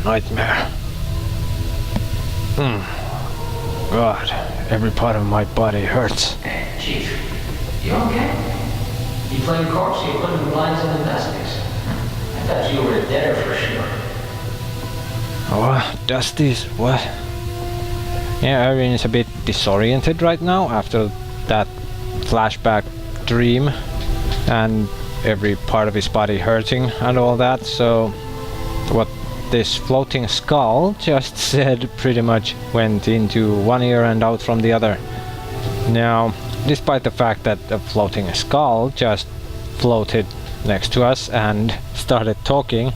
nightmare. God, every part of my body hurts. Hey, Chief, you okay? You playing corpse, you putting blinds in the Dusty's? I thought you were dead for sure. Oh, Dusty's? What? Yeah, Irene is a bit disoriented right now after that flashback dream and every part of his body hurting and all that, so what this floating skull just said pretty much went into one ear and out from the other. Now, despite the fact that the floating skull just floated next to us and started talking,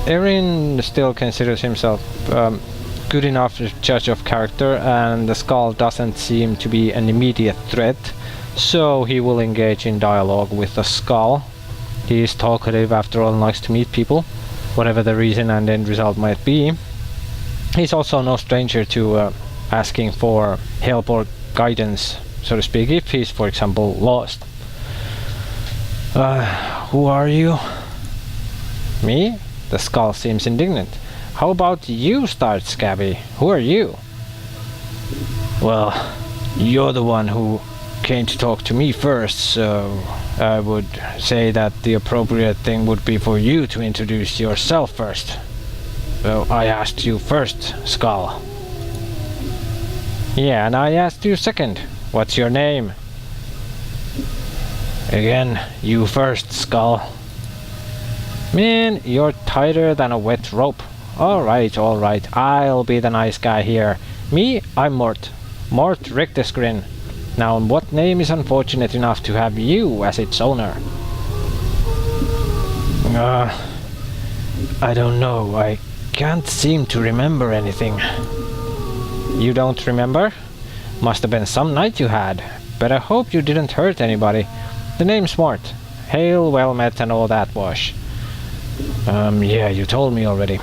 Erin still considers himself good enough judge of character, and the skull doesn't seem to be an immediate threat, so he will engage in dialogue with the skull. He is talkative after all and likes to meet people, whatever the reason and end result might be. He's also no stranger to asking for help or guidance, so to speak, if he's, for example, lost. Who are you? Me? The skull seems indignant. How about you start, Scabby? Who are you? Well, you're the one who came to talk to me first, so I would say that the appropriate thing would be for you to introduce yourself first. So I asked you first, Skull. Yeah, and I asked you second. What's your name? Again, you first, Skull. Man, you're tighter than a wet rope. Alright, I'll be the nice guy here. Me, I'm Mort. Mort Richtersgrin. Now, what name is unfortunate enough to have you as its owner? I don't know. I can't seem to remember anything. You don't remember? Must have been some night you had. But I hope you didn't hurt anybody. The name's Mort. Hail, well met, and all that wash. Yeah, you told me already.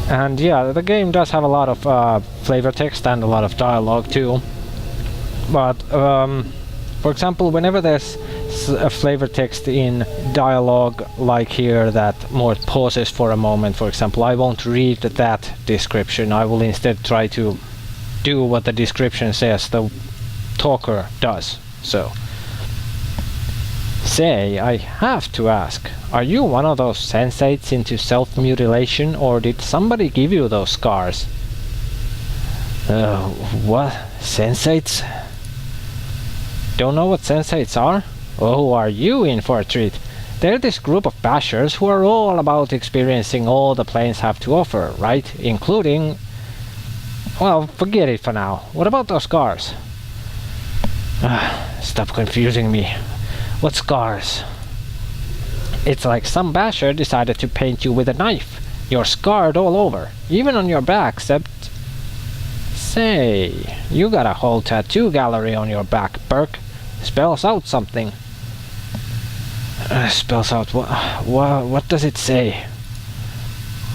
And yeah, the game does have a lot of flavor text and a lot of dialogue too. But, for example, whenever there's a flavor text in dialogue like here that Mort pauses for a moment, for example, I won't read that description. I will instead try to do what the description says the talker does. So, say, I have to ask, are you one of those sensates into self-mutilation, or did somebody give you those scars? What? Sensates? Don't know what sensates are? Oh, are you in for a treat? They're this group of bashers who are all about experiencing all the planes have to offer, right? Including... well, forget it for now. What about those scars? Stop confusing me. What scars? It's like some basher decided to paint you with a knife. You're scarred all over, even on your back, except... Say, you got a whole tattoo gallery on your back, Burke. Spells out something. Spells out what does it say?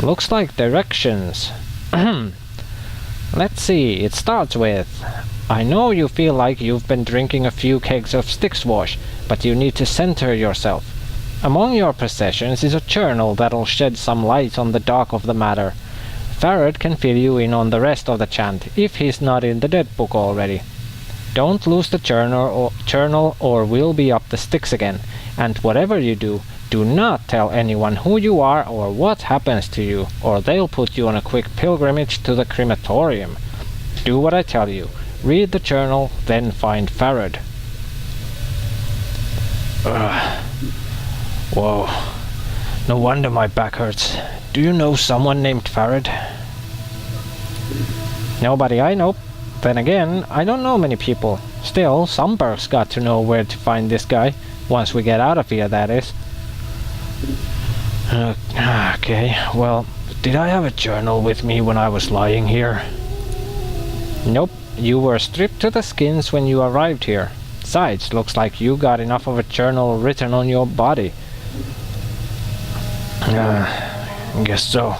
Looks like directions. Let's see, it starts with... I know you feel like you've been drinking a few kegs of Styx wash, but you need to center yourself. Among your possessions is a journal that'll shed some light on the dark of the matter. Farad can fill you in on the rest of the chant, if he's not in the dead book already. Don't lose the journal or we'll be up the sticks again, and whatever you do, do not tell anyone who you are or what happens to you, or they'll put you on a quick pilgrimage to the crematorium. Do what I tell you. Read the journal, then find Farad. Whoa. No wonder my back hurts. Do you know someone named Farad? Nobody I know. Then again, I don't know many people. Still, some Burks got to know where to find this guy. Once we get out of here, that is. Okay, well, did I have a journal with me when I was lying here? Nope. You were stripped to the skins when you arrived here. Besides, looks like you got enough of a journal written on your body. Guess so.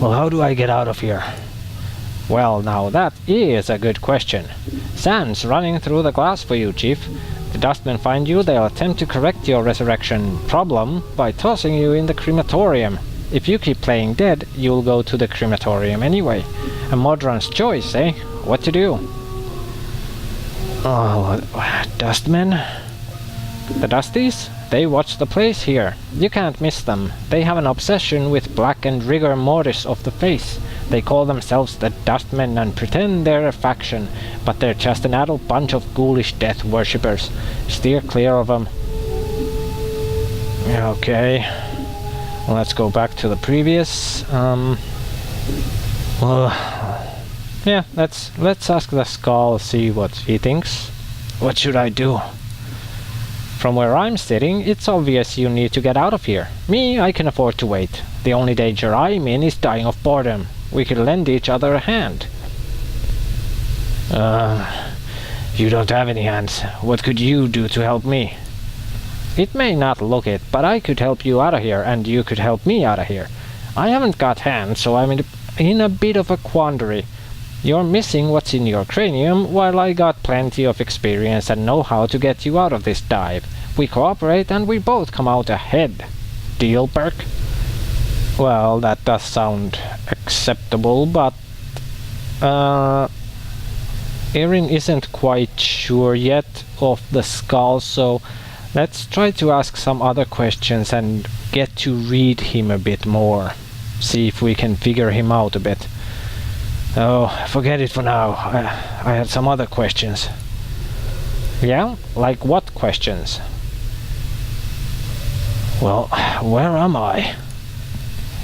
Well, how do I get out of here? Well, now that is a good question. Sand's running through the glass for you, Chief. The dustmen find you, they'll attempt to correct your resurrection problem by tossing you in the crematorium. If you keep playing dead, you'll go to the crematorium anyway. A modron's choice, eh? What to do? Oh, dustmen? The Dusties? They watch the place here. You can't miss them. They have an obsession with black and rigor mortis of the face. They call themselves the Dustmen and pretend they're a faction, but they're just an adult bunch of ghoulish death worshippers. Steer clear of them. Okay. Let's go back to the previous. Yeah, let's ask the skull, see what he thinks. What should I do? From where I'm sitting, it's obvious you need to get out of here. Me, I can afford to wait. The only danger I'm in is dying of boredom. We could lend each other a hand. You don't have any hands. What could you do to help me? It may not look it, but I could help you out of here, and you could help me out of here. I haven't got hands, so I'm in a bit of a quandary. You're missing what's in your cranium, while I got plenty of experience and know how to get you out of this dive. We cooperate and we both come out ahead. Deal, Burke? Well, that does sound acceptable, but Erin isn't quite sure yet of the skull, so let's try to ask some other questions and get to read him a bit more. See if we can figure him out a bit. Oh, forget it for now. I had some other questions. Yeah? Like what questions? Well, where am I?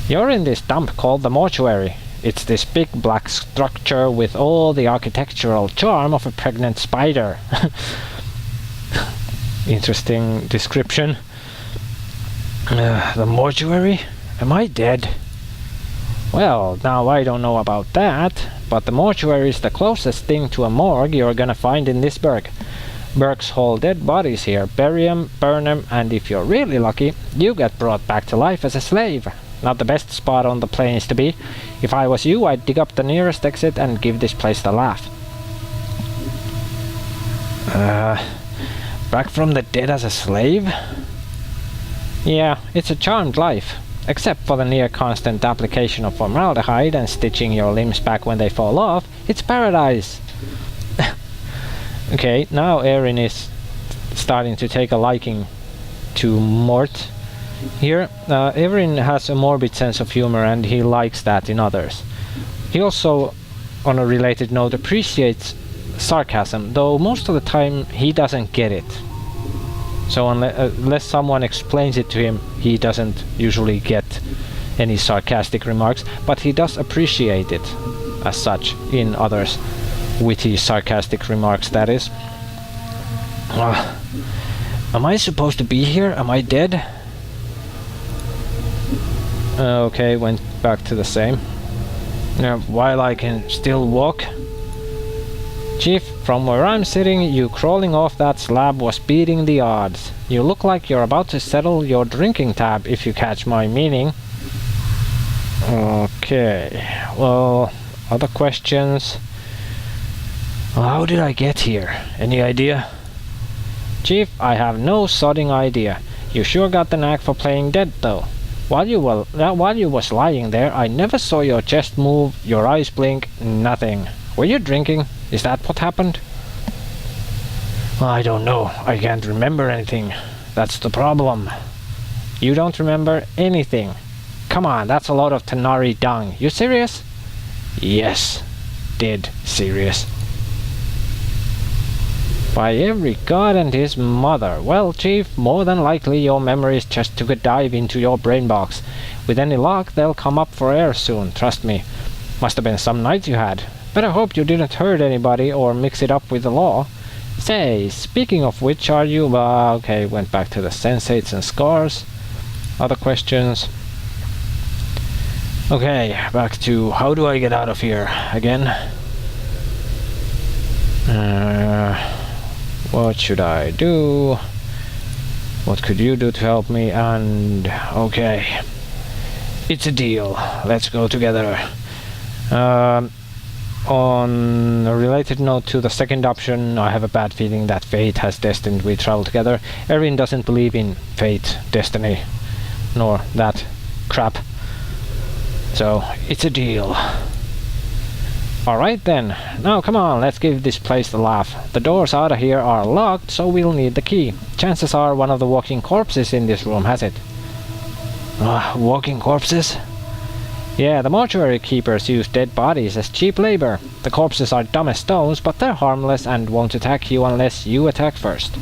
You're in this dump called the mortuary. It's this big black structure with all the architectural charm of a pregnant spider. Interesting description. The mortuary? Am I dead? Well, now I don't know about that, but the mortuary is the closest thing to a morgue you're gonna find in this burg. Burgs haul dead bodies here, bury 'em, burn 'em, and if you're really lucky, you get brought back to life as a slave. Not the best spot on the plains to be. If I was you, I'd dig up the nearest exit and give this place the laugh. Back from the dead as a slave? Yeah, it's a charmed life. Except for the near-constant application of formaldehyde and stitching your limbs back when they fall off, it's paradise! Okay, now Erin is starting to take a liking to Mort. Here, Erin has a morbid sense of humor and he likes that in others. He also, on a related note, appreciates sarcasm, though most of the time he doesn't get it. So unless someone explains it to him, he doesn't usually get any sarcastic remarks, but he does appreciate it as such in others. Witty, sarcastic remarks, that is. Am I supposed to be here? Am I dead? Okay, went back to the same. While I can still walk. Chief, from where I'm sitting, you crawling off that slab was beating the odds. You look like you're about to settle your drinking tab, if you catch my meaning. Okay, well, other questions? Well, how did I get here? Any idea? Chief, I have no sodding idea. You sure got the knack for playing dead, though. While you was lying there, I never saw your chest move, your eyes blink, nothing. Were you drinking? Is that what happened? I don't know. I can't remember anything. That's the problem. You don't remember anything? Come on, that's a lot of Tanari dung. You serious? Yes. Dead serious. By every god and his mother. Well, Chief, more than likely your memories just took a dive into your brain box. With any luck, they'll come up for air soon, trust me. Must have been some night you had. Better hope you didn't hurt anybody or mix it up with the law. Say, speaking of which, are you... okay, went back to the sensates and scars. Other questions? Okay, back to how do I get out of here again? What should I do? What could you do to help me? And... okay. It's a deal. Let's go together. On a related note to the second option, I have a bad feeling that fate has destined we travel together. Erin doesn't believe in fate, destiny, nor that crap. So, it's a deal. Alright then, now come on, let's give this place a laugh. The doors out of here are locked, so we'll need the key. Chances are one of the walking corpses in this room has it. Walking corpses? Yeah, the mortuary keepers use dead bodies as cheap labor. The corpses are dumb as stones, but they're harmless and won't attack you unless you attack first.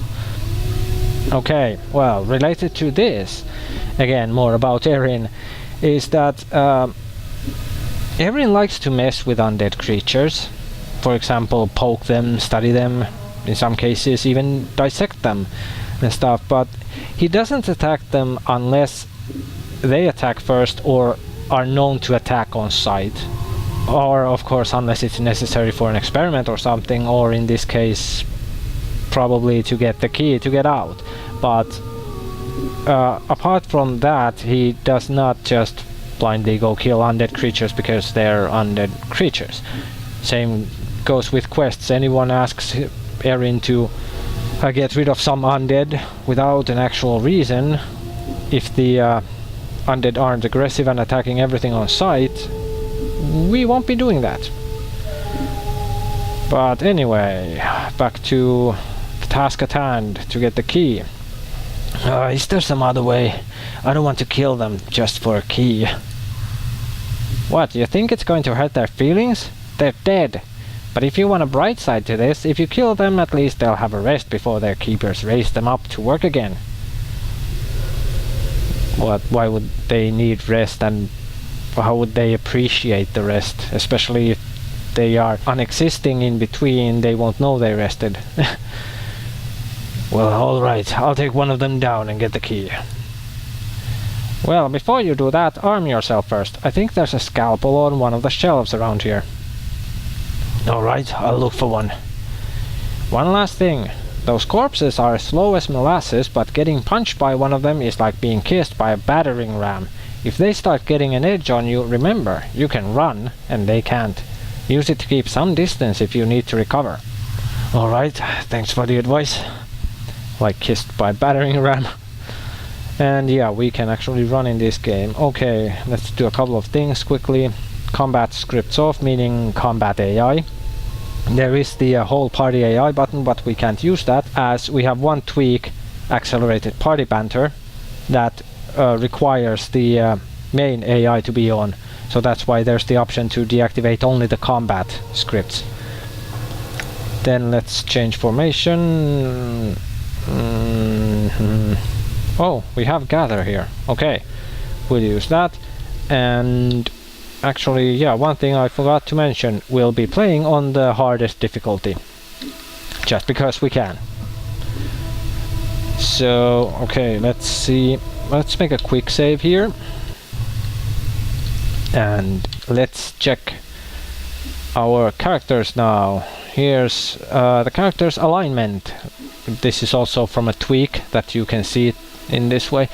Okay, well, related to this, again, more about Erin, is that Erin likes to mess with undead creatures. For example, poke them, study them, in some cases even dissect them and stuff, but he doesn't attack them unless they attack first or are known to attack on sight. Or, of course, unless it's necessary for an experiment or something, or in this case, probably to get the key to get out. But apart from that, he does not just blindly go kill undead creatures because they're undead creatures. Same goes with quests. Anyone asks Erin to get rid of some undead without an actual reason, if the undead aren't aggressive and attacking everything on sight, we won't be doing that. But anyway, back to the task at hand, to get the key. Is there some other way? I don't want to kill them just for a key. What, you think it's going to hurt their feelings? They're dead. But if you want a bright side to this, if you kill them, at least they'll have a rest before their keepers raise them up to work again. What, why would they need rest, and how would they appreciate the rest? Especially if they are unexisting in between, they won't know they rested. Well, alright, I'll take one of them down and get the key. Well, before you do that, arm yourself first. I think there's a scalpel on one of the shelves around here. Alright, I'll look for one. One last thing. Those corpses are slow as molasses, but getting punched by one of them is like being kissed by a battering ram. If they start getting an edge on you, remember, you can run, and they can't. Use it to keep some distance if you need to recover. Alright, thanks for the advice. Like kissed by a battering ram. And yeah, we can actually run in this game. Okay, let's do a couple of things quickly. Combat scripts off, meaning combat AI. There is the whole party AI button, but we can't use that as we have one tweak, accelerated party banter, that requires the main AI to be on. So that's why there's the option to deactivate only the combat scripts. Then let's change formation. Oh, we have gather here. Okay, we'll use that. And actually, yeah, one thing I forgot to mention, we'll be playing on the hardest difficulty. Just because we can. So, okay, let's see. Let's make a quick save here. And let's check our characters now. Here's the character's alignment. This is also from a tweak that you can see it in this way.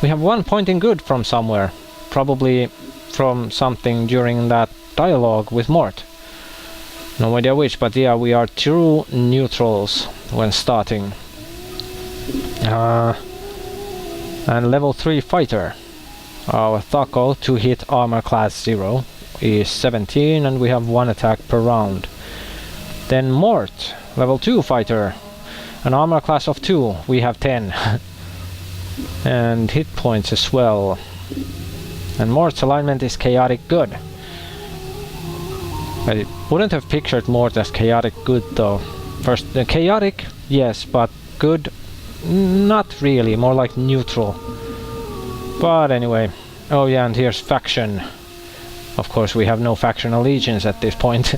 We have one pointing good from somewhere. Probably from something during that dialogue with Mort. No idea which, but yeah, we are true neutrals when starting. And level 3 fighter. Our THAC0 to hit armor class 0 is 17, and we have 1 attack per round. Then Mort, level 2 fighter. An armor class of 2, we have 10. And hit points as well. And Mort's alignment is chaotic good. I wouldn't have pictured Mort as chaotic good though. First, chaotic, yes, but good, not really, more like neutral. But anyway, oh yeah, and here's faction. Of course, we have no faction allegiance at this point.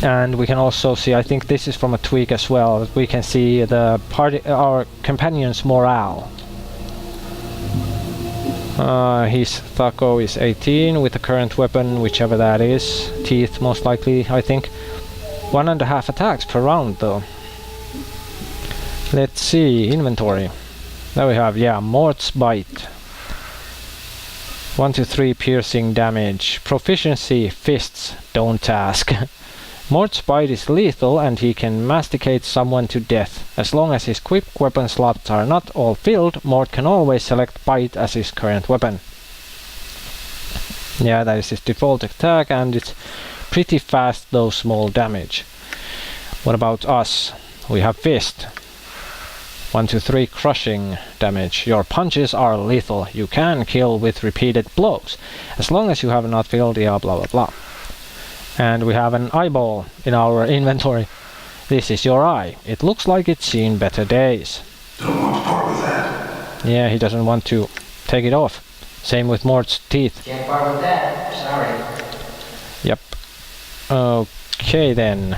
And we can also see, I think this is from a tweak as well, we can see the party, our companion's morale. His THAC0 is 18 with the current weapon, whichever that is. Teeth, most likely, I think. 1.5 attacks per round, though. Let's see, inventory. There we have, yeah, Mort's Bite. 1 to 3 piercing damage. Proficiency, fists, don't ask. Mort's bite is lethal and he can masticate someone to death. As long as his quick weapon slots are not all filled, Mort can always select bite as his current weapon. Yeah, that is his default attack and it's pretty fast though small damage. What about us? We have fist. 1 to 3 crushing damage. Your punches are lethal. You can kill with repeated blows. As long as you have not filled, yeah, blah blah blah. And we have an eyeball in our inventory. This is your eye. It looks like it's seen better days. Don't want to part with that. Yeah, he doesn't want to take it off. Same with Mort's teeth. Can't part with that. Sorry. Yep. Okay then.